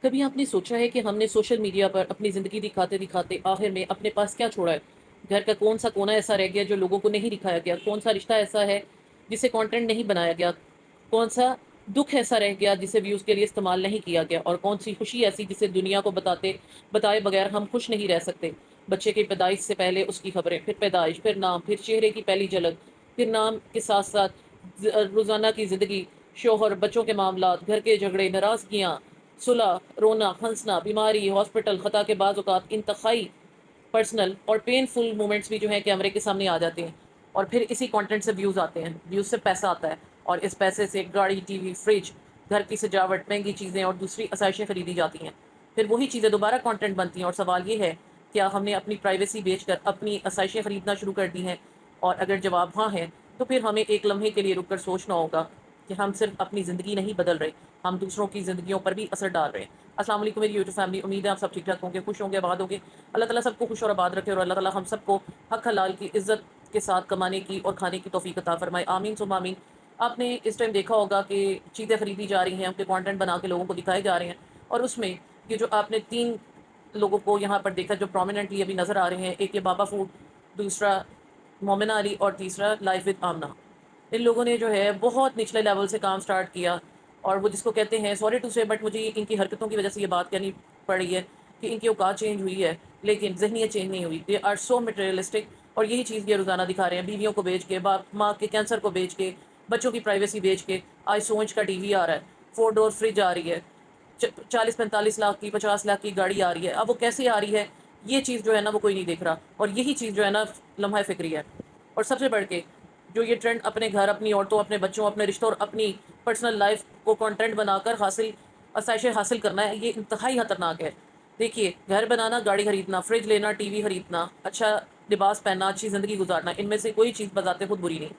کبھی آپ نے سوچا ہے کہ ہم نے سوشل میڈیا پر اپنی زندگی دکھاتے دکھاتے آخر میں اپنے پاس کیا چھوڑا ہے؟ گھر کا کون سا کونا ایسا رہ گیا جو لوگوں کو نہیں دکھایا گیا؟ کون سا رشتہ ایسا ہے جسے کانٹینٹ نہیں بنایا گیا؟ کون سا دکھ ایسا رہ گیا جسے ویوز کے لیے استعمال نہیں کیا گیا؟ اور کون سی خوشی ایسی جسے دنیا کو بتائے بغیر ہم خوش نہیں رہ سکتے؟ بچے کی پیدائش سے پہلے اس کی خبریں، پھر پیدائش، پھر نام، پھر چہرے کی پہلی جھلک، پھر نام کے ساتھ ساتھ روزانہ کی زندگی، شوہر، بچوں کے معاملات، گھر کے جھگڑے، ناراضگیاں، صلح، رونا، ہنسنا، بیماری، ہاسپٹل، خطا کے بعض اوقات انتہائی پرسنل اور پین فل مومنٹس بھی جو ہیں کیمرے کے سامنے آ جاتے ہیں، اور پھر اسی کانٹینٹ سے ویوز آتے ہیں، ویوز سے پیسہ آتا ہے، اور اس پیسے سے گاڑی، ٹی وی، فریج، گھر کی سجاوٹ، مہنگی چیزیں اور دوسری آسائشیں خریدی جاتی ہیں۔ پھر وہی چیزیں دوبارہ کانٹینٹ بنتی ہیں، اور سوال یہ ہے کیا ہم نے اپنی پرائیویسی بیچ کر اپنی آسائشیں خریدنا شروع کر دی ہیں؟ اور اگر جواب ہاں ہے تو پھر ہمیں ایک لمحے کے لیے رک کر سوچنا ہوگا کہ ہم صرف اپنی زندگی نہیں بدل رہے، ہم دوسروں کی زندگیوں پر بھی اثر ڈال رہے ہیں۔ السلام علیکم میری یوٹیوب فیملی، امید ہے آپ سب ٹھیک ٹھاک ہوں گے، خوش ہوں گے، آباد ہوں گے۔ اللہ تعالیٰ سب کو خوش اور آباد رکھے، اور اللہ تعالیٰ ہم سب کو حق حلال کی عزت کے ساتھ کمانے کی اور کھانے کی توفیق عطا فرمائے، آمین ثم آمین۔ آپ نے اس ٹائم دیکھا ہوگا کہ چیزیں خریدی جا رہی ہیں، ان کے کانٹینٹ بنا کے لوگوں کو دکھائے جا رہے ہیں، اور اس میں یہ جو آپ نے تین لوگوں کو یہاں پر دیکھا جو پرومیننٹلی ابھی نظر آ رہے ہیں، ایک یہ بابا فوڈ، دوسرا مومنہ علی، اور تیسرا لائف وتھ آمنہ۔ ان لوگوں نے جو ہے بہت نچلے لیول سے کام سٹارٹ کیا، اور وہ جس کو کہتے ہیں سوری ٹو سے، بٹ مجھے ان کی حرکتوں کی وجہ سے یہ بات کہنی پڑ رہی ہے کہ ان کی اوقات چینج ہوئی ہے لیکن ذہنیت چینج نہیں ہوئی۔ دے آر سو مٹیریلسٹک، اور یہی چیز یہ روزانہ دکھا رہے ہیں، بیویوں کو بیچ کے، باپ ماں کے کینسر کو بیچ کے، بچوں کی پرائیویسی بیچ کے۔ آج سوچ کا ٹی وی آ رہا ہے، 4 ڈور فریج آ رہی ہے، 40-45 لاکھ کی، 50 لاکھ کی گاڑی آ رہی ہے۔ اب وہ کیسے آ رہی ہے یہ چیز جو ہے نا وہ کوئی نہیں دیکھ رہا، اور یہی چیز جو ہے نا لمحہ فکری ہے۔ اور سب سے بڑھ کے جو یہ ٹرینڈ اپنے گھر، اپنی عورتوں، اپنے بچوں، اپنے رشتوں اور اپنی پرسنل لائف کو کنٹینٹ بنا کر آسائشیں حاصل کرنا ہے، یہ انتہائی خطرناک ہے۔ دیکھیے، گھر بنانا، گاڑی خریدنا، فریج لینا، ٹی وی خریدنا، اچھا لباس پہننا، اچھی زندگی گزارنا، ان میں سے کوئی چیز بذات خود بری نہیں۔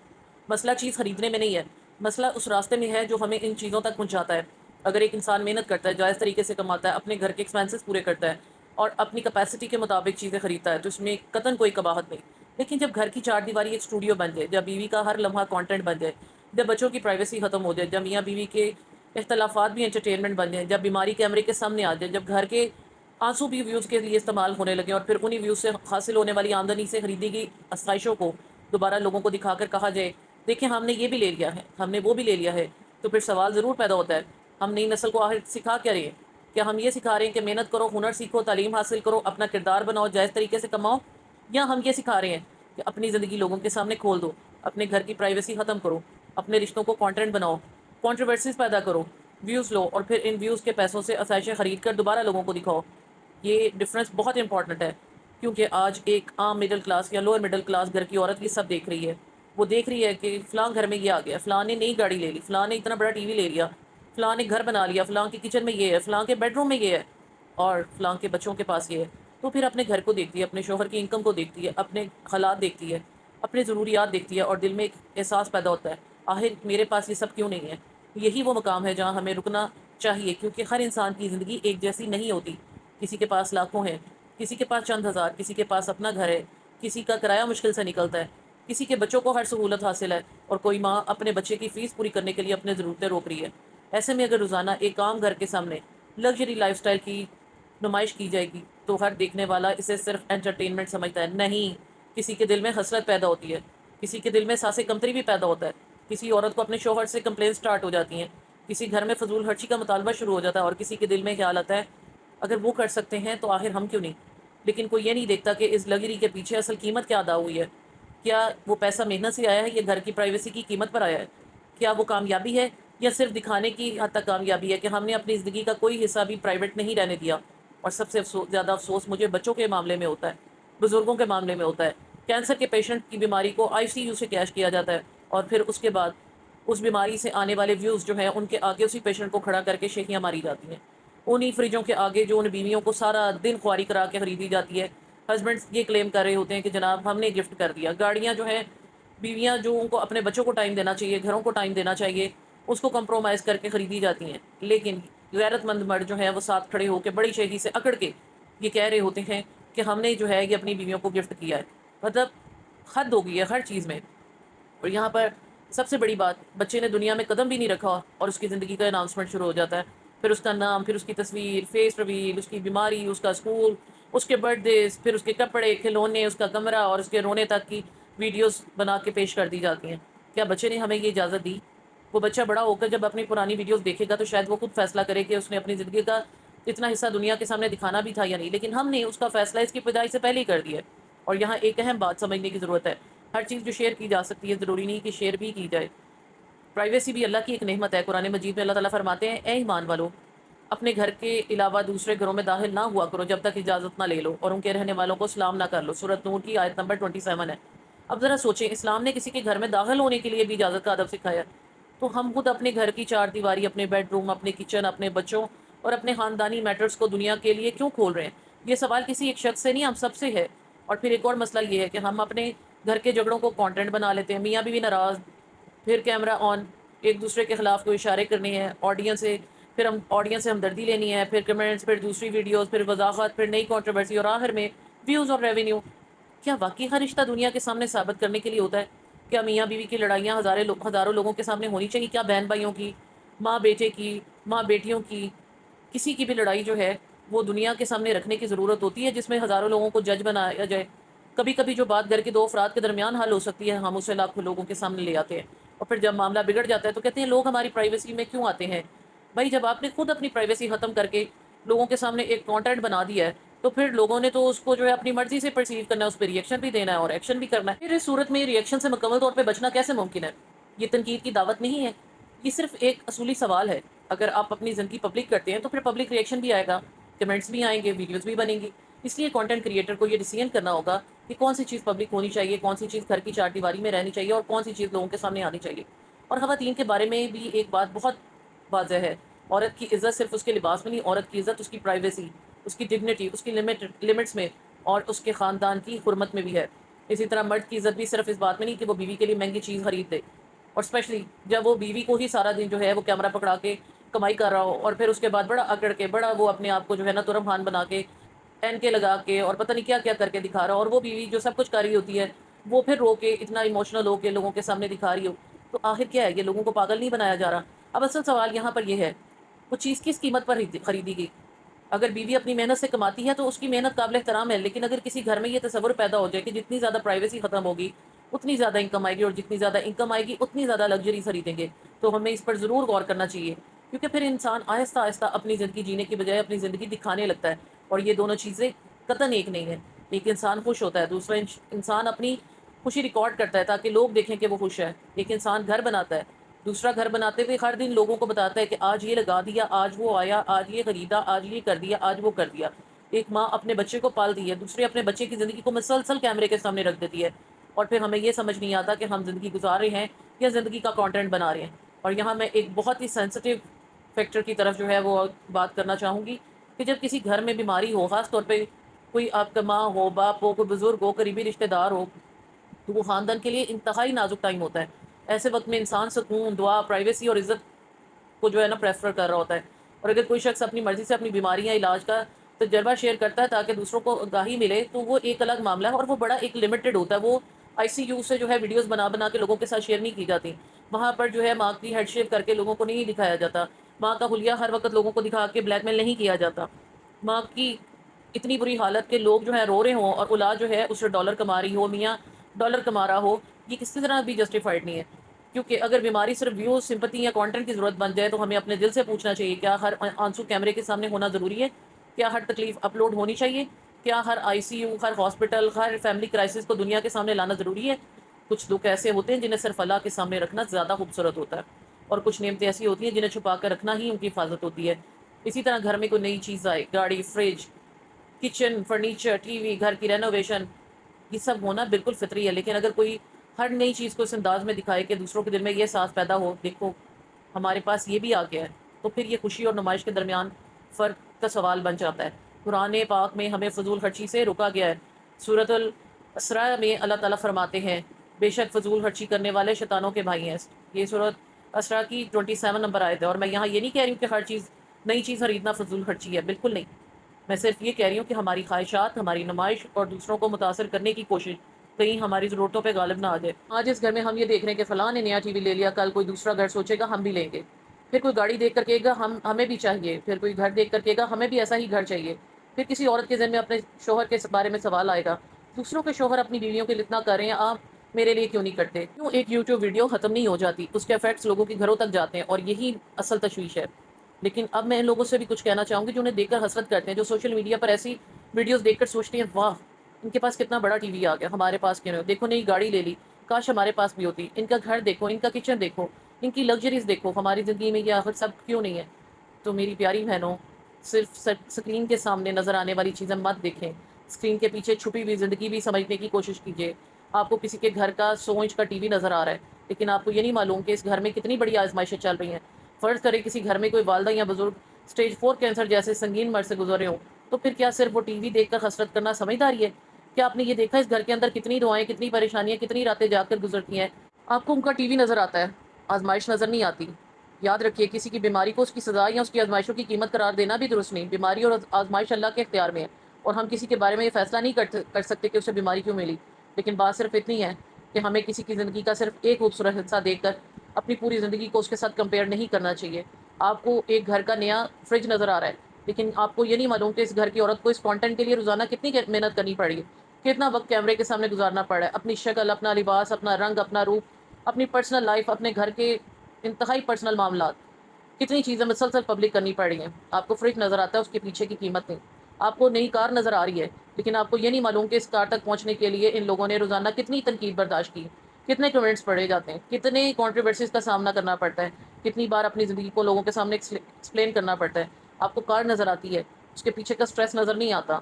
مسئلہ چیز خریدنے میں نہیں ہے، مسئلہ اس راستے میں ہے جو ہمیں ان چیزوں تک پہنچاتا ہے۔ اگر ایک انسان محنت کرتا ہے، جائز طریقے سے کماتا ہے، اپنے گھر کے ایکسپینسز پورے کرتا ہے اور اپنی کیپیسٹی کے مطابق چیزیں خریدتا ہے، تو اس میں قطعاً کوئی قباحت نہیں۔ لیکن جب گھر کی چار دیواری ایک اسٹوڈیو بن جائے، جب بیوی کا ہر لمحہ کانٹینٹ بن جائے، جب بچوں کی پرائیویسی ختم ہو جائے، جب میاں بیوی کے اختلافات بھی انٹرٹینمنٹ بن جائیں، جب بیماری کیمرے کے سامنے آ جائے، جب گھر کے آنسو بھی ویوز کے لیے استعمال ہونے لگے، اور پھر انہی ویوز سے حاصل ہونے والی آمدنی سے خریدی گئی آسائشوں کو دوبارہ لوگوں کو دکھا کر کہا جائے دیکھیں ہم نے یہ بھی لے لیا ہے، ہم نے وہ بھی لے لیا ہے، تو پھر سوال ضرور پیدا ہوتا ہے ہم نئی نسل کو آخر سکھا کیا رہے ہیں؟ کیا ہم یہ سکھا رہے ہیں کہ محنت کرو، ہنر سیکھو، تعلیم حاصل کرو، اپنا کردار بناؤ، جائز طریقے سے کماؤ؟ یا ہم یہ سکھا رہے ہیں کہ اپنی زندگی لوگوں کے سامنے کھول دو، اپنے گھر کی پرائیویسی ختم کرو، اپنے رشتوں کو کانٹینٹ بناؤ، کنٹروورسیز پیدا کرو، ویوز لو، اور پھر ان ویوز کے پیسوں سے آسائشیں خرید کر دوبارہ لوگوں کو دکھاؤ؟ یہ ڈفرنس بہت امپورٹنٹ ہے، کیونکہ آج ایک عام مڈل کلاس یا لوور مڈل کلاس گھر کی عورت یہ سب دیکھ رہی ہے۔ وہ دیکھ رہی ہے کہ فلاں گھر میں یہ آ گیا، فلاں نے نئی گاڑی لے لی، فلاں نے اتنا بڑا ٹی وی لے لیا، فلاں نے گھر بنا لیا، فلاں کی کچن میں یہ ہے، فلاں کے بیڈ روم میں یہ ہے، اور فلاں کے بچوں کے پاس یہ ہے۔ تو پھر اپنے گھر کو دیکھتی ہے، اپنے شوہر کی انکم کو دیکھتی ہے، اپنے حالات دیکھتی ہے، اپنے ضروریات دیکھتی ہے، اور دل میں ایک احساس پیدا ہوتا ہے آخر میرے پاس یہ سب کیوں نہیں ہے؟ یہی وہ مقام ہے جہاں ہمیں رکنا چاہیے، کیونکہ ہر انسان کی زندگی ایک جیسی نہیں ہوتی۔ کسی کے پاس لاکھوں ہیں، کسی کے پاس چند ہزار، کسی کے پاس اپنا گھر ہے، کسی کا کرایہ مشکل سے نکلتا ہے، کسی کے بچوں کو ہر سہولت حاصل ہے، اور کوئی ماں اپنے بچے کی فیس پوری کرنے کے لیے اپنے ضرورتیں روک رہی ہے۔ ایسے میں اگر روزانہ ایک عام گھر کے سامنے لگژری لائف سٹائل کی نمائش کی جائے گی تو ہر دیکھنے والا اسے صرف انٹرٹینمنٹ سمجھتا ہے۔ نہیں، کسی کے دل میں حسرت پیدا ہوتی ہے، کسی کے دل میں احساس کمتری بھی پیدا ہوتا ہے، کسی عورت کو اپنے شوہر سے کمپلین سٹارٹ ہو جاتی ہیں، کسی گھر میں فضول خرچی کا مطالبہ شروع ہو جاتا ہے، اور کسی کے دل میں خیال آتا ہے اگر وہ کر سکتے ہیں تو آخر ہم کیوں نہیں؟ لیکن کوئی یہ نہیں دیکھتا کہ اس لگژری کے پیچھے اصل قیمت کیا ادا ہوئی ہے۔ کیا وہ پیسہ محنت سے آیا ہے یا گھر کی پرائیویسی کی قیمت پر آیا ہے؟ کیا وہ کامیابی ہے یا صرف دکھانے کی حد تک کامیابی ہے کہ ہم نے اپنی زندگی کا کوئی حصہ بھی پرائیویٹ نہیں رہنے دیا؟ اور سب سے زیادہ افسوس مجھے بچوں کے معاملے میں ہوتا ہے، بزرگوں کے معاملے میں ہوتا ہے۔ کینسر کے پیشنٹ کی بیماری کو آئی سی یو سے کیش کیا جاتا ہے، اور پھر اس کے بعد اس بیماری سے آنے والے ویوز جو ہیں ان کے آگے اسی پیشنٹ کو کھڑا کر کے شیخیاں ماری جاتی ہیں، انہی فریجوں کے آگے جو ان بیویوں کو سارا دن خواری کرا کے خریدی جاتی ہے۔ ہسبینڈ یہ کلیم کر رہے ہوتے ہیں کہ جناب ہم نے گفٹ کر دیا گاڑیاں جو ہیں، بیویاں جو ان کو اپنے بچوں کو ٹائم دینا چاہیے، گھروں کو ٹائم دینا چاہیے، اس کو کمپرومائز کر کے خریدی جاتی ہیں۔ لیکن غیرت مند مرد جو ہیں وہ ساتھ کھڑے ہو کے بڑی شیخی سے اکڑ کے یہ کہہ رہے ہوتے ہیں کہ ہم نے جو ہے یہ اپنی بیویوں کو گفٹ کیا ہے۔ مطلب حد ہو گئی ہے ہر چیز میں۔ اور یہاں پر سب سے بڑی بات، بچے نے دنیا میں قدم بھی نہیں رکھا اور اس کی زندگی کا اناؤنسمنٹ شروع ہو جاتا ہے پھر اس کا نام، پھر اس کی تصویر، فیس ریویل، اس کی بیماری، اس کا اسکول، اس کے برتھ ڈیز، پھر اس کے کپڑے، کھلونے، اس کا کمرہ اور اس کے رونے تک کی ویڈیوز بنا کے پیش کر دی جاتی ہیں۔ کیا بچے نے ہمیں یہ اجازت دی؟ وہ بچہ بڑا ہو کر جب اپنی پرانی ویڈیوز دیکھے گا تو شاید وہ خود فیصلہ کرے کہ اس نے اپنی زندگی کا اتنا حصہ دنیا کے سامنے دکھانا بھی تھا یا نہیں، لیکن ہم نے اس کا فیصلہ اس کی پیدائش سے پہلے ہی کر دیا ہے۔ اور یہاں ایک اہم بات سمجھنے کی ضرورت ہے، ہر چیز جو شیئر کی جا سکتی ہے ضروری نہیں کہ شیئر بھی کی جائے۔ پرائیویسی بھی اللہ کی ایک نعمت ہے۔ قرآن مجید میں اللہ تعالیٰ فرماتے ہیں، اے ایمان والو، اپنے گھر کے علاوہ دوسرے گھروں میں داخل نہ ہوا کرو جب تک اجازت نہ لے لو، اور ان کے رہنے والوں کو سلام نہ کر لو۔ سورۃ نور کی آیت نمبر 27 ہے۔ اب ذرا سوچیں، اسلام نے کسی کے گھر میں داخل ہونے کے لیے بھی اجازت کا ادب سکھایا، تو ہم خود اپنے گھر کی چار دیواری، اپنے بیڈ روم، اپنے کچن، اپنے بچوں اور اپنے خاندانی میٹرز کو دنیا کے لیے کیوں کھول رہے ہیں؟ یہ سوال کسی ایک شخص سے نہیں، ہم سب سے ہے۔ اور پھر ایک اور مسئلہ یہ ہے کہ ہم اپنے گھر کے جھگڑوں کو کانٹینٹ بنا لیتے ہیں، میاں بیوی ناراض، پھر کیمرہ آن، ایک دوسرے کے خلاف کوئی اشارے کرنے ہیں آڈینس سے، پھر ہم آڈینس سے ہمدردی لینی ہے، پھر کمنٹس، پھر دوسری ویڈیوز، پھر وضاحت، پھر نئی کنٹروورسی، اور آخر میں ویوز اور ریونیو۔ کیا واقعی ہر رشتہ دنیا کے سامنے ثابت کرنے کے لیے ہوتا ہے؟ کیا میاں بیوی کی لڑائیاں ہزاروں لوگوں کے سامنے ہونی چاہیے؟ کیا بہن بھائیوں کی، ماں بیٹے کی، ماں بیٹیوں کی، کسی کی بھی لڑائی جو ہے وہ دنیا کے سامنے رکھنے کی ضرورت ہوتی ہے جس میں ہزاروں لوگوں کو جج بنایا جائے؟ کبھی کبھی جو بات گھر کے دو افراد کے درمیان حل ہو سکتی ہے ہم اسے لاکھوں لوگوں کے سامنے لے آتے ہیں، اور پھر جب معاملہ بگڑ جاتا ہے تو کہتے ہیں لوگ ہماری پرائیویسی میں کیوں آتے ہیں؟ بھائی، جب آپ نے خود اپنی پرائیویسی ختم کر کے لوگوں کے سامنے ایک کانٹینٹ بنا دیا ہے تو پھر لوگوں نے تو اس کو جو ہے اپنی مرضی سے پرسیو کرنا ہے، اس پہ ری ایکشن بھی دینا ہے اور ایکشن بھی کرنا ہے۔ پھر اس صورت میں ری ایکشن سے مکمل طور پہ بچنا کیسے ممکن ہے؟ یہ تنقید کی دعوت نہیں ہے، یہ صرف ایک اصولی سوال ہے۔ اگر آپ اپنی زندگی پبلک کرتے ہیں تو پھر پبلک ری ایکشن بھی آئے گا، کمنٹس بھی آئیں گے، ویڈیوز بھی بنیں گی۔ اس لیے کانٹینٹ کریٹر کو یہ ڈیسیژن کرنا ہوگا کہ کون سی چیز پبلک ہونی چاہیے، کون سی چیز گھر کی چار دیواری میں رہنی چاہیے، اور کون سی چیز لوگوں کے سامنے آنی چاہیے۔ اور خواتین کے بارے میں بھی ایک بات بہت واضح ہے، عورت کی عزت صرف اس کے لباس میں نہیں، عورت کی عزت اس کی پرائیویسی، اس کی ڈگنیٹی، اس کی لمٹس میں اور اس کے خاندان کی حرمت میں بھی ہے۔ اسی طرح مرد کی عزت بھی صرف اس بات میں نہیں کہ وہ بیوی کے لیے مہنگی چیز خرید دے، اور اسپیشلی جب وہ بیوی کو ہی سارا دن جو ہے وہ کیمرہ پکڑا کے کمائی کر رہا ہو، اور پھر اس کے بعد بڑا اکڑ کے، بڑا وہ اپنے آپ کو جو ہے نا ترم خان بنا کے، این کے لگا کے، اور پتہ نہیں کیا کیا کر کے دکھا رہا ہو، اور وہ بیوی جو سب کچھ کر رہی ہوتی ہے وہ پھر رو کے اتنا ایموشنل ہو کے لوگوں کے سامنے دکھا رہی ہو، تو آخر کیا ہے؟ یہ لوگوں کو پاگل نہیں بنایا جا رہا؟ اب اصل سوال یہاں پر یہ ہے، وہ چیز کس قیمت پر خریدی گئی؟ اگر بیوی اپنی محنت سے کماتی ہے تو اس کی محنت قابل احترام ہے، لیکن اگر کسی گھر میں یہ تصور پیدا ہو جائے کہ جتنی زیادہ پرائیویسی ختم ہوگی اتنی زیادہ انکم آئے گی، اور جتنی زیادہ انکم آئے گی اتنی زیادہ لگژری خریدیں گے، تو ہمیں اس پر ضرور غور کرنا چاہیے، کیونکہ پھر انسان آہستہ آہستہ اپنی زندگی جینے کی بجائے اپنی زندگی دکھانے لگتا ہے، اور یہ دونوں چیزیں قطعاً ایک نہیں ہے۔ ایک انسان خوش ہوتا ہے، دوسرا انسان اپنی خوشی ریکارڈ کرتا ہے تاکہ لوگ دیکھیں کہ وہ خوش ہے۔ ایک انسان گھر بناتا ہے، دوسرا گھر بناتے ہوئے ہر دن لوگوں کو بتاتا ہے کہ آج یہ لگا دیا، آج وہ آیا، آج یہ خریدا، آج یہ کر دیا، آج وہ کر دیا۔ ایک ماں اپنے بچے کو پال دی ہے، دوسرے اپنے بچے کی زندگی کو مسلسل کیمرے کے سامنے رکھ دیتی ہے، اور پھر ہمیں یہ سمجھ نہیں آتا کہ ہم زندگی گزار رہے ہیں یا زندگی کا کانٹینٹ بنا رہے ہیں۔ اور یہاں میں ایک بہت ہی سینسٹیو فیکٹر کی طرف جو ہے وہ بات کرنا چاہوں گی کہ جب کسی گھر میں بیماری ہو، خاص طور پہ کوئی آپ کا ماں ہو، باپ ہو، کوئی بزرگ ہو، قریبی رشتہ دار ہو، تو وہ خاندان کے لیے انتہائی نازک ٹائم ہوتا ہے۔ ایسے وقت میں انسان سکون، دعا، پرائیویسی اور عزت کو جو ہے نا پریفر کر رہا ہوتا ہے، اور اگر کوئی شخص اپنی مرضی سے اپنی بیماریاں علاج کا تجربہ شیئر کرتا ہے تاکہ دوسروں کو آگاہی ملے تو وہ ایک الگ معاملہ ہے، اور وہ بڑا ایک لمیٹڈ ہوتا ہے۔ وہ آئی سی یو سے جو ہے ویڈیوز بنا بنا کے لوگوں کے ساتھ شیئر نہیں کی جاتی، وہاں پر جو ہے ماں کی ہیڈ شیپ کر کے لوگوں کو نہیں دکھایا جاتا، ماں کا حلیہ ہر وقت لوگوں کو دکھا کے بلیک میل نہیں کیا جاتا، ماں کی اتنی بری حالت کہ لوگ جو ہے رو رہے ہوں اور اولاد جو ہے اس سے ڈالر کما رہی ہو، میاں ڈالر کما رہا ہو، یہ کسی طرح بھی جسٹیفائڈ نہیں ہے۔ کیونکہ اگر بیماری صرف ویوز، سمپتی یا کانٹینٹ کی ضرورت بن جائے تو ہمیں اپنے دل سے پوچھنا چاہیے، کیا ہر آنسو کیمرے کے سامنے ہونا ضروری ہے؟ کیا ہر تکلیف اپلوڈ ہونی چاہیے؟ کیا ہر آئی سی یو، ہر ہاسپٹل، ہر فیملی کرائسس کو دنیا کے سامنے لانا ضروری ہے؟ کچھ لوگ ایسے ہوتے ہیں جنہیں صرف اللہ کے سامنے رکھنا زیادہ خوبصورت ہوتا ہے، اور کچھ نعمتیں ایسی ہوتی ہیں جنہیں چھپا کر رکھنا ہی ان کی حفاظت ہوتی ہے۔ اسی طرح گھر میں کوئی نئی چیز آئے، گاڑی، fridge, kitchen, furniture, T V, گھر کی رینوویشن، یہ سب ہونا بالکل فطری ہے، لیکن اگر کوئی ہر نئی چیز کو اس انداز میں دکھائے کہ دوسروں کے دل میں یہ احساس پیدا ہو، دیکھو ہمارے پاس یہ بھی آ گیا ہے، تو پھر یہ خوشی اور نمائش کے درمیان فرق کا سوال بن جاتا ہے۔ قرآن پاک میں ہمیں فضول خرچی سے روکا گیا ہے۔ سورۃ الاسراء میں اللہ تعالیٰ فرماتے ہیں، بے شک فضول خرچی کرنے والے شیطانوں کے بھائی ہیں۔ یہ سورۃ اسراء کی 27 نمبر آیت ہے، اور میں یہاں یہ نہیں کہہ رہی ہوں کہ ہر چیز، نئی چیز خریدنا فضول خرچی ہے، بالکل نہیں۔ میں صرف یہ کہہ رہی ہوں کہ ہماری خواہشات، ہماری نمائش اور دوسروں کو متاثر کرنے کی کوشش کہیں ہماری ضرورتوں پہ غالب نہ آ جائے۔ آج اس گھر میں ہم یہ دیکھ رہے ہیں کہ فلاں نے نیا ٹی وی لے لیا، کل کوئی دوسرا گھر سوچے گا ہم بھی لیں گے، پھر کوئی گاڑی دیکھ کر کہے گا ہمیں بھی چاہیے، پھر کوئی گھر دیکھ کر کہے گا ہمیں بھی ایسا ہی گھر چاہیے، پھر کسی عورت کے ذہن میں اپنے شوہر کے بارے میں سوال آئے گا، دوسروں کے شوہر اپنی بیویوں کے لیے اتنا کر رہے ہیں، آپ میرے لیے کیوں نہیں کرتے؟ کیوں ایک یوٹیوب ویڈیو ختم نہیں ہو جاتی، اس کے افیکٹس لوگوں کے گھروں تک جاتے ہیں، اور یہی اصل تشویش ہے۔ لیکن اب میں ان لوگوں سے بھی کچھ کہنا چاہوں گی جو انہیں دیکھ کر حسرت کرتے ہیں، جو سوشل میڈیا پر ایسی ویڈیوز دیکھ کر سوچتے ہیں واہ ان کے پاس کتنا بڑا ٹی وی آ گیا، ہمارے پاس کیوں نہیں؟ دیکھو نئی گاڑی لے لی، کاش ہمارے پاس بھی ہوتی، ان کا گھر دیکھو، ان کا کچن دیکھو، ان کی لگژریز دیکھو، ہماری زندگی میں یہ آخر سب کیوں نہیں ہے؟ تو میری پیاری بہنوں، صرف سکرین کے سامنے نظر آنے والی چیزیں مت دیکھیں، سکرین کے پیچھے چھپی ہوئی زندگی بھی سمجھنے کی کوشش کیجیے۔ آپ کو کسی کے گھر کا 100 انچ کا ٹی وی نظر آ رہا ہے، لیکن آپ کو یہ نہیں معلوم کہ اس گھر میں کتنی بڑی آزمائشیں چل رہی ہیں۔ فرض کرے کسی گھر میں کوئی والدہ یا بزرگ اسٹیج 4 کینسر جیسے سنگین مرض سے گزر رہے ہوں، تو پھر کیا صرف وہ ٹی وی دیکھ کر حسرت کرنا سمجھداری ہے؟ کیا آپ نے یہ دیکھا اس گھر کے اندر کتنی دعائیں، کتنی پریشانیاں، کتنی راتیں جاگ کر گزرتی ہیں؟ آپ کو ان کا ٹی وی نظر آتا ہے، آزمائش نظر نہیں آتی۔ یاد رکھیے کسی کی بیماری کو اس کی سزا یا اس کی آزمائشوں کی قیمت قرار دینا بھی درست نہیں۔ بیماری اور آزمائش اللہ کے اختیار میں ہے، اور ہم کسی کے بارے میں یہ فیصلہ نہیں کر سکتے کہ اسے بیماری کیوں ملی۔ لیکن بات صرف اتنی ہے کہ ہمیں کسی کی زندگی کا صرف ایک خوبصورت حصہ دیکھ کر اپنی پوری زندگی کو اس کے ساتھ کمپیئر نہیں کرنا چاہیے۔ آپ کو ایک گھر کا نیا فریج نظر آ رہا ہے، لیکن آپ کو یہ نہیں معلوم کہ اس گھر کی عورت کو اس کانٹینٹ کے لیے روزانہ کتنی محنت کرنی پڑی ہے، کتنا وقت کیمرے کے سامنے گزارنا پڑا ہے، اپنی شکل، اپنا لباس، اپنا رنگ، اپنا روپ، اپنی پرسنل لائف، اپنے گھر کے انتہائی پرسنل معاملات، کتنی چیزیں مسلسل پبلک کرنی پڑی ہیں۔ آپ کو فریج نظر آتا ہے، اس کے پیچھے کی قیمت نہیں۔ آپ کو نئی کار نظر آ رہی ہے، لیکن آپ کو یہ نہیں معلوم کہ اس کار تک پہنچنے کے لیے ان لوگوں نے روزانہ کتنی تنقید برداشت کی، کتنے کمنٹس پڑھے جاتے ہیں، کتنے کنٹروورسیز کا سامنا کرنا پڑتا ہے، کتنی بار اپنی زندگی کو لوگوں کے سامنے ایکسپلین کرنا پڑتا ہے۔ آپ کو کار نظر آتی ہے، اس کے پیچھے کا سٹریس نظر نہیں آتا۔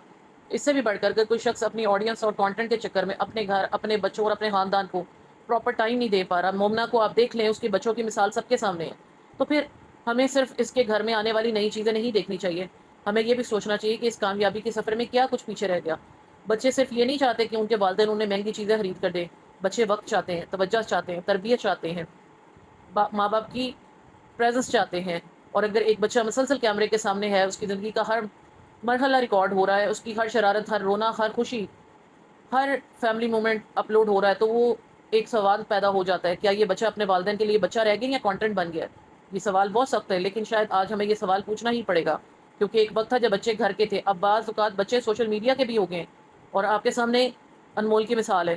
اس سے بھی بڑھ کر کوئی شخص اپنی آڈینس اور کانٹینٹ کے چکر میں اپنے گھر، اپنے بچوں اور اپنے خاندان کو پراپر ٹائم نہیں دے پا رہا۔ مومنہ کو آپ دیکھ لیں، اس کے بچوں کی مثال سب کے سامنے ہے۔ تو پھر ہمیں صرف اس کے گھر میں آنے والی نئی چیزیں نہیں دیکھنی چاہیے، ہمیں یہ بھی سوچنا چاہیے کہ اس کامیابی کے سفر میں کیا کچھ پیچھے رہ گیا۔ بچے صرف یہ نہیں چاہتے کہ ان کے والدین انہیں مہنگی چیزیں خرید کر دیں، بچے وقت چاہتے ہیں، توجہ چاہتے ہیں، تربیت چاہتے ہیں، ماں باپ کی پریزنس چاہتے ہیں۔ اور اگر ایک بچہ مسلسل کیمرے کے سامنے ہے، اس کی زندگی کا ہر مرحلہ ریکارڈ ہو رہا ہے، اس کی ہر شرارت، ہر رونا، ہر خوشی، ہر فیملی مومنٹ اپلوڈ ہو رہا ہے، تو وہ ایک سوال پیدا ہو جاتا ہے، کیا یہ بچہ اپنے والدین کے لیے بچہ رہ گیا یا کانٹینٹ بن گیا ہے؟ یہ سوال بہت سخت ہے، لیکن شاید آج ہمیں یہ سوال پوچھنا ہی پڑے گا، کیونکہ ایک وقت تھا جب بچے گھر کے تھے، اب بعض اوقات بچے سوشل میڈیا کے بھی ہو گئے ہیں۔ اور آپ کے سامنے انمول کی مثال ہے،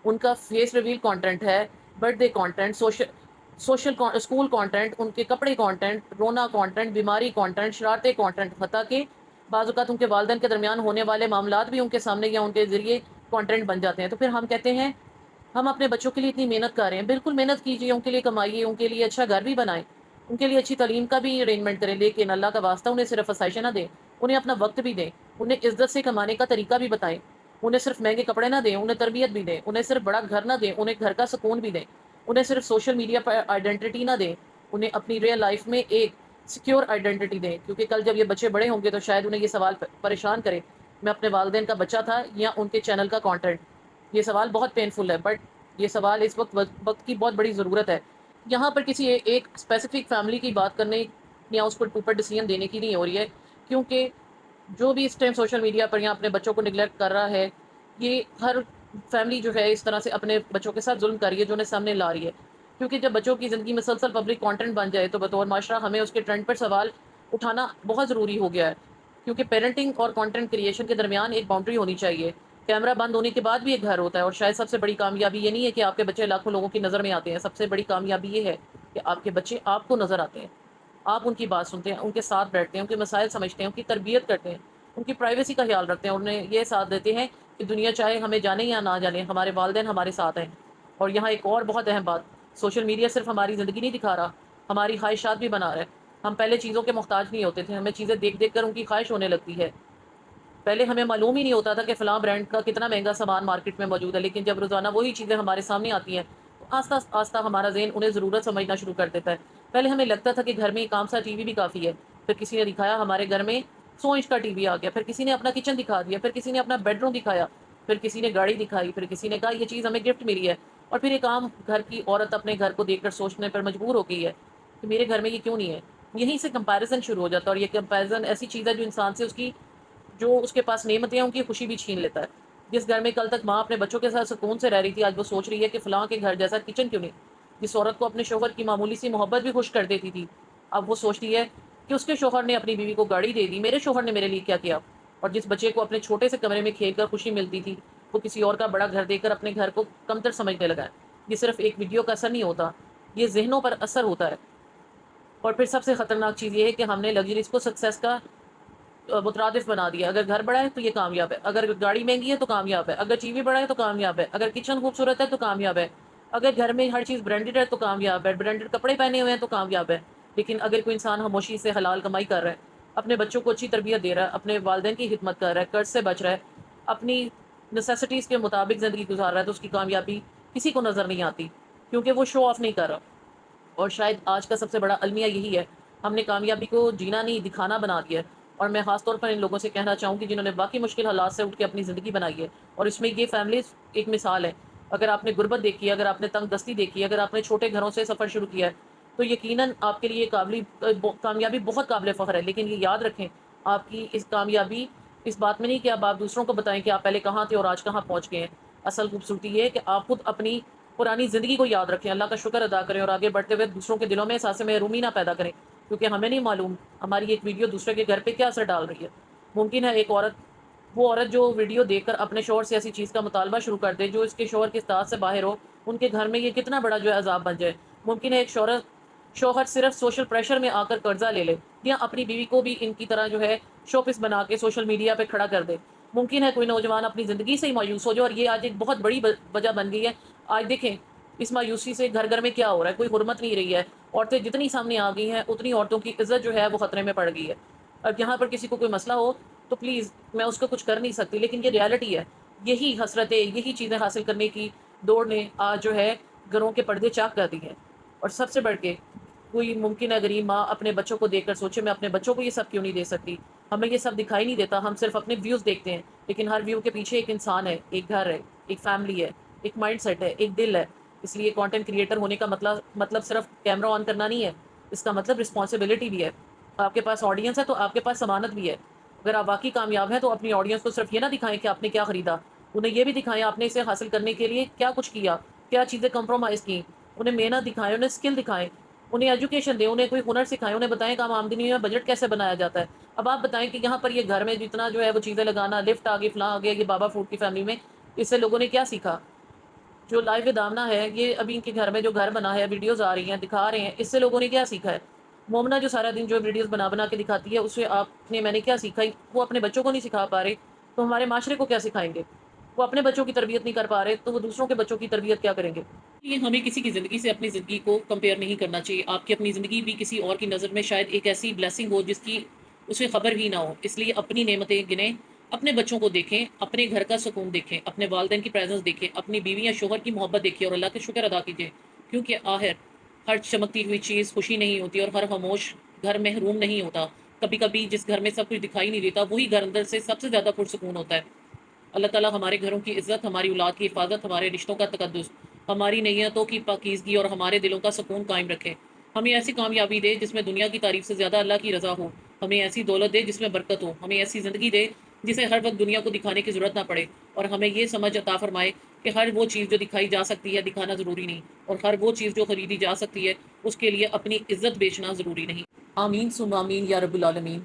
ان کا فیس ریویل کانٹینٹ ہے، birthday content, school content, ان کے کپڑے کانٹینٹ، رونا کانٹینٹ، بیماری کانٹینٹ، شرارتیں کانٹینٹ، حتیٰ کہ بعض اوقات ان کے والدین کے درمیان ہونے والے معاملات بھی ان کے سامنے یا ان کے ذریعے کانٹینٹ بن جاتے ہیں۔ تو پھر ہم کہتے ہیں ہم اپنے بچوں کے لیے اتنی محنت کر رہے ہیں، بالکل محنت کیجیے، ان کے لیے کمائیے، ان کے لیے اچھا گھر بھی بنائیں، ان کے لیے اچھی تعلیم کا بھی ارینجمنٹ کریں، لیکن اللہ کا واسطہ انہیں صرف آسائشیں نہ دیں، انہیں اپنا وقت بھی دیں، انہیں عزت سے کمانے کا طریقہ بھی بتائیں، انہیں صرف مہنگے کپڑے نہ دیں، انہیں تربیت بھی دیں، انہیں صرف بڑا گھر نہ دیں، انہیں گھر کا سکون بھی دیں، انہیں صرف سوشل میڈیا پر آئیڈینٹی نہ دیں، انہیں اپنی ریئل لائف میں ایک سیکیور آئیڈینٹی دیں، کیونکہ کل جب یہ بچے بڑے ہوں گے تو شاید انہیں یہ سوال پریشان کرے، میں اپنے والدین کا بچہ تھا یا ان کے چینل کا کانٹینٹ؟ یہ سوال بہت پینفل ہے، بٹ یہ سوال اس وقت کی بہت بڑی ضرورت ہے۔ یہاں پر کسی ایک اسپیسیفک فیملی کی بات کرنے یا اس پر اوپر ڈیسیژن دینے کی نہیں ہو رہی ہے، کیونکہ جو بھی اس ٹائم سوشل میڈیا پر یا اپنے بچوں کو نگلیکٹ کر رہا ہے، یہ ہر فیملی جو ہے اس طرح سے اپنے بچوں کے ساتھ ظلم کر رہی ہے جو انہیں سامنے لا رہی ہے۔ کیونکہ جب بچوں کی زندگی مسلسل پبلک کانٹینٹ بن جائے تو بطور معاشرہ ہمیں اس کے ٹرینڈ پر سوال اٹھانا بہت ضروری ہو گیا ہے، کیونکہ پیرنٹنگ اور کانٹینٹ کریشن کے درمیان ایک باؤنڈری ہونی چاہیے۔ کیمرہ بند ہونے کے بعد بھی ایک گھر ہوتا ہے، اور شاید سب سے بڑی کامیابی یہ نہیں ہے کہ آپ کے بچے لاکھوں لوگوں کی نظر میں آتے ہیں، سب سے بڑی کامیابی یہ ہے کہ آپ کے بچے آپ کو نظر آتے ہیں، آپ ان کی بات سنتے ہیں، ان کے ساتھ بیٹھتے ہیں، ان کے مسائل سمجھتے ہیں، ان کی تربیت کرتے ہیں، ان کی پرائیویسی کا خیال رکھتے ہیں، انہیں یہ ساتھ دیتے ہیں کہ دنیا چاہے ہمیں جانے یا نہ جانے، ہمارے والدین ہمارے ساتھ ہیں۔ اور یہاں ایک اور بہت اہم بات، سوشل میڈیا صرف ہماری زندگی نہیں دکھا رہا، ہماری خواہشات بھی بنا رہا ہے۔ ہم پہلے چیزوں کے محتاج نہیں ہوتے تھے، ہمیں چیزیں دیکھ دیکھ کر ان کی خواہش ہونے لگتی ہے۔ پہلے ہمیں معلوم ہی نہیں ہوتا تھا کہ فلاں برانڈ کا کتنا مہنگا سامان مارکیٹ میں موجود ہے، لیکن جب روزانہ وہی چیزیں ہمارے سامنے آتی ہیں تو آہستہ آہستہ ہمارا ذہن انہیں ضرورت سمجھنا شروع کر دیتا ہے۔ پہلے ہمیں لگتا تھا کہ گھر میں ایک عام سا ٹی وی بھی کافی ہے، پھر کسی نے دکھایا ہمارے گھر میں 100 انچ کا ٹی وی آ گیا، پھر کسی نے اپنا کچن دکھا دیا، پھر کسی نے اپنا بیڈ روم دکھایا، پھر کسی نے گاڑی دکھائی، پھر کسی نے کہا یہ چیز ہمیں گفٹ ملی ہے، اور پھر ایک عام گھر کی عورت اپنے گھر کو دیکھ کر سوچنے پر مجبور ہو گئی ہے کہ میرے گھر میں یہ کیوں نہیں ہے۔ یہیں سے کمپیریزن شروع ہو جاتا ہے، اور یہ کمپیریزن ایسی چیز ہے جو انسان سے اس کی جو اس کے پاس نعمتیں ہیں ان کی خوشی بھی چھین لیتا ہے۔ جس گھر میں کل تک ماں اپنے بچوں کے ساتھ سکون سے رہ رہی تھی، آج وہ سوچ رہی ہے کہ فلاں کے گھر جیسا کچن کیوں نہیں، جس عورت کو اپنے شوہر کی معمولی سی محبت بھی خوش کر دیتی تھی، اب وہ سوچتی ہے کہ اس کے شوہر نے اپنی بیوی کو گاڑی دے دی، میرے شوہر نے میرے لیے کیا کیا؟ اور جس بچے کو اپنے چھوٹے سے کمرے میں کھیل کر خوشی ملتی تھی، وہ کسی اور کا بڑا گھر دیکھ کر اپنے گھر کو کمتر سمجھنے لگا ہے۔ یہ صرف ایک ویڈیو کا اثر نہیں ہوتا، یہ ذہنوں پر اثر ہوتا ہے۔ اور پھر سب سے خطرناک چیز یہ ہے کہ ہم نے لگژریز کو سکسیس کا مترادف بنا دیا۔ اگر گھر بڑا ہے تو یہ کامیاب ہے، اگر گاڑی مہنگی ہے تو کامیاب ہے، اگر ٹی وی بڑا ہے تو کامیاب ہے، اگر کچن خوبصورت ہے تو کامیاب ہے، اگر گھر میں ہر چیز برانڈیڈ ہے تو کامیاب ہے، برانڈیڈ کپڑے پہنے ہوئے ہیں تو کامیاب ہے۔ لیکن اگر کوئی انسان خاموشی سے حلال کمائی کر رہا ہے، اپنے بچوں کو اچھی تربیت دے رہا ہے، اپنے والدین کی خدمت کر رہا ہے، قرض سے بچ رہا ہے، اپنی نیسیسٹیز کے مطابق زندگی گزار رہا ہے، تو اس کی کامیابی کسی کو نظر نہیں آتی، کیونکہ وہ شو آف نہیں کر رہا۔ اور شاید آج کا سب سے بڑا المیہ یہی ہے، ہم نے کامیابی کو جینا نہیں دکھانا بنا دیا ہے۔ اور میں خاص طور پر ان لوگوں سے کہنا چاہوں گی جنہوں نے باقی مشکل حالات سے اٹھ کے اپنی زندگی بنائی ہے، اور اس میں یہ فیملیز ایک مثال ہے۔ اگر آپ نے غربت دیکھی ہے، اگر آپ نے تنگ دستی دیکھی ہے، اگر آپ نے چھوٹے گھروں سے سفر شروع کیا ہے، تو یقیناً آپ کے لیے کامیابی بہت قابل فخر ہے۔ لیکن یہ یاد رکھیں، آپ کی اس کامیابی اس بات میں نہیں کہ آپ دوسروں کو بتائیں کہ آپ پہلے کہاں تھے اور آج کہاں پہنچ گئے ہیں۔ اصل خوبصورتی یہ ہے کہ آپ خود اپنی پرانی زندگی کو یاد رکھیں، اللہ کا شکر ادا کریں، اور آگے بڑھتے ہوئے دوسروں کے دلوں میں احساس محرومی نہ پیدا کریں، کیونکہ ہمیں نہیں معلوم ہماری ایک ویڈیو دوسرے کے گھر پہ کیا اثر ڈال رہی ہے۔ ممکن ہے ایک وہ عورت جو ویڈیو دیکھ کر اپنے شوہر سے ایسی چیز کا مطالبہ شروع کر دے جو اس کے شوہر کے اطاعت سے باہر ہو، ان کے گھر میں یہ کتنا بڑا جو ہے عذاب بن جائے۔ ممکن ہے ایک شوہر صرف سوشل پریشر میں آ کر قرضہ لے لے، یا اپنی بیوی کو بھی ان کی طرح جو ہے شو پیس بنا کے سوشل میڈیا پہ کھڑا کر دے۔ ممکن ہے کوئی نوجوان اپنی زندگی سے ہی مایوس ہو جائے، اور یہ آج ایک بہت بڑی وجہ بن گئی ہے۔ آج دیکھیں اس مایوسی سے گھر گھر میں کیا ہو رہا ہے، کوئی حرمت نہیں رہی ہے۔ عورتیں جتنی سامنے آ گئی ہیں، اتنی عورتوں کی عزت جو ہے وہ خطرے میں پڑ گئی ہے۔ اب یہاں پر کسی کو کوئی مسئلہ ہو تو پلیز میں اس کو کچھ کر نہیں سکتی، لیکن یہ ریالٹی ہے۔ یہی حسرتیں، یہی چیزیں حاصل کرنے کی دوڑ نے آج جو ہے گھروں کے پردے چاک کر دی ہیں۔ اور سب سے بڑھ کے کوئی ممکن ہے غریب ماں اپنے بچوں کو دیکھ کر سوچے میں اپنے بچوں کو یہ سب کیوں نہیں دے سکتی۔ ہمیں یہ سب دکھائی نہیں دیتا، ہم صرف اپنے ویوز دیکھتے ہیں، لیکن ہر ویو کے پیچھے ایک انسان ہے، ایک گھر ہے، ایک فیملی ہے، ایک مائنڈ سیٹ ہے، ایک دل ہے۔ اس لیے کانٹینٹ کریٹر ہونے کا مطلب صرف کیمرہ آن کرنا نہیں ہے، اس کا مطلب رسپانسبلٹی بھی ہے۔ آپ کے پاس آڈینس ہے تو آپ کے پاس ضمانت بھی ہے۔ اگر آپ واقعی کامیاب ہیں تو اپنی آڈینس کو صرف یہ نہ دکھائیں کہ آپ نے کیا خریدا، انہیں یہ بھی دکھائیں آپ نے اسے حاصل کرنے کے لیے کیا کچھ کیا، کیا چیزیں کمپرومائز کی۔ انہیں محنت دکھائیں، انہیں اسکل دکھائیں، انہیں ایجوکیشن دیں، انہیں کوئی ہنر سکھائیں، انہیں بتائیں کام آمدنی میں بجٹ کیسے بنایا جاتا ہے۔ اب آپ بتائیں کہ یہاں پر یہ گھر میں جتنا جو ہے وہ چیزیں لگانا، لفٹ آ گئی، فلاں آ گیا، یہ بابا فوڈ کی فیملی میں، اس سے لوگوں نے کیا سیکھا؟ جو لائف ود آمنہ ہے، یہ ابھی ان کے گھر میں جو گھر بنا ہے، ویڈیوز آ رہی ہیں دکھا رہے ہیں، اس سے لوگوں نے کیا سیکھا ہے؟ مومنہ جو سارا دن جو ویڈیوز بنا بنا کے دکھاتی ہے، اس سے آپ نے میں نے کیا سیکھا؟ وہ اپنے بچوں کو نہیں سکھا پا رہے تو ہمارے معاشرے کو کیا سکھائیں گے؟ وہ اپنے بچوں کی تربیت نہیں کر پا رہے تو وہ دوسروں کے بچوں کی تربیت کیا کریں گے؟ یہ ہمیں کسی کی زندگی سے اپنی زندگی کو کمپیئر نہیں کرنا چاہیے۔ آپ کی اپنی زندگی بھی کسی اور کی نظر میں شاید ایک ایسی بلیسنگ ہو جس کی اسے خبر بھی نہ ہو۔ اس لیے اپنی نعمتیں گنیں، اپنے بچوں کو دیکھیں، اپنے گھر کا سکون دیکھیں، اپنے والدین کی پریزنس دیکھیں، اپنی بیوی یا شوہر کی محبت دیکھیں، اور اللہ کا شکر ادا کیجیے، کیونکہ آخر ہر چمکتی ہوئی چیز خوشی نہیں ہوتی، اور ہر خاموش گھر محروم نہیں ہوتا۔ کبھی کبھی جس گھر میں سب کچھ دکھائی نہیں دیتا وہی گھر اندر سے سب سے زیادہ پرسکون ہوتا ہے۔ اللہ تعالیٰ ہمارے گھروں کی عزت، ہماری اولاد کی حفاظت، ہمارے رشتوں کا تقدس، ہماری نیتوں کی پاکیزگی اور ہمارے دلوں کا سکون قائم رکھے۔ ہمیں ایسی کامیابی دے جس میں دنیا کی تعریف سے زیادہ اللہ کی رضا ہو، ہمیں ایسی دولت دے جس میں برکت ہو، ہمیں ایسی زندگی دے جسے ہر وقت دنیا کو دکھانے کی ضرورت نہ پڑے، اور ہمیں یہ سمجھ عطا فرمائے کہ ہر وہ چیز جو دکھائی جا سکتی ہے دکھانا ضروری نہیں، اور ہر وہ چیز جو خریدی جا سکتی ہے اس کے لیے اپنی عزت بیچنا ضروری نہیں۔ آمین ثم آمین یا رب العالمین۔